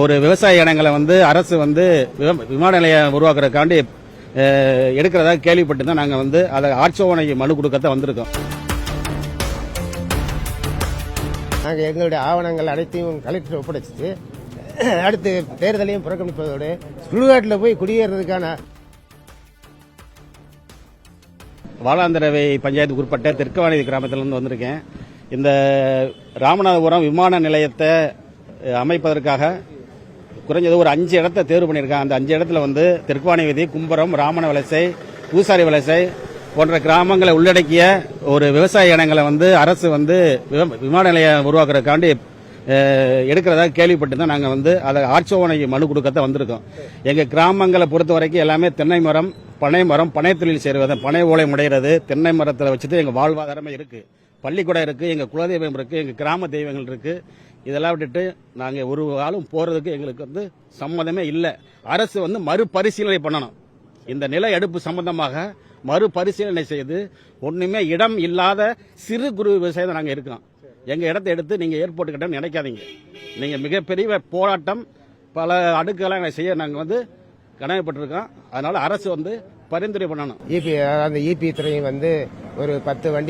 ஒரு விவசாய இடங்களை வந்து அரசு வந்து விமான நிலையம் உருவாக்குறதுக்காண்டி எடுக்கிறதா கேள்விப்பட்டு தான் நாங்கள் வந்து அதை ஆட்சேபனைக்கு மனு கொடுக்கத்தான் வந்திருக்கோம். நாங்கள் எங்களுடைய ஆவணங்கள் அனைத்தையும் கலெக்டர் ஒப்படைச்சிட்டு அடுத்து தேர்தலையும் புறக்கணிப்பதோடு சுடுகாட்டில் போய் குடியேறதுக்கான வாலாந்தரவை பஞ்சாயத்துக்கு உட்பட்ட தெற்குவானி கிராமத்திலிருந்து வந்திருக்கேன். இந்த ராமநாதபுரம் விமான நிலையத்தை அமைப்பதற்காக குறைஞ்சது ஒரு 5 இடத்தை தேர்வு பண்ணியிருக்காங்க. அந்த 5 இடத்துல வந்து தெற்குவானி வீதி, கும்பரம், ராமன வலசை, பூசாரி வலசை போன்ற கிராமங்களை உள்ளடக்கிய ஒரு விவசாய இடங்களை வந்து அரசு வந்து விமான நிலையம் உருவாக்குறதுக்காண்டி எடுக்கிறதா கேள்விப்பட்டு தான் நாங்கள் வந்து அதை ஆட்சேபனைக்கு மனு கொடுக்கத்தான் வந்திருக்கோம். எங்கள் கிராமங்களை பொறுத்த வரைக்கும் எல்லாமே தென்னை மரம், பனை மரம், பனை தொழில் செய்வது, பனை ஓலை முடைகிறது, தென்னை மரத்தில் வச்சுட்டு எங்கள் வாழ்வாதாரமே இருக்கு. பள்ளிக்கூடம் இருக்கு, எங்கள் குலதெய்வம் இருக்கு, எங்கள் கிராம தெய்வங்கள் இருக்கு. இதெல்லாம் விட்டுட்டு நாங்கள் ஒரு காலம் போறதுக்கு எங்களுக்கு வந்து சம்மதமே இல்லை. அரசு வந்து மறுபரிசீலனை பண்ணணும். இந்த நில எடுப்பு சம்பந்தமாக மறுபரிசீலனை செய்து ஒண்ணுமே இடம் இல்லாத சிறு குறு விவசாயம் நாங்கள் இருக்கோம். எங்க இடத்தை எடுத்து நீங்க ஏர்போர்ட் கிட்ட நினைக்காதீங்க. நீங்க மிகப்பெரிய போராட்டம் பல அடுக்கெல்லாம் செய்ய நாங்கள் வந்து கனவுப்பட்டிருக்கோம். அதனால அரசு வந்து பரிந்துரை பண்ணணும். அந்த இபி துறையும் வந்து ஒரு 10 வண்டி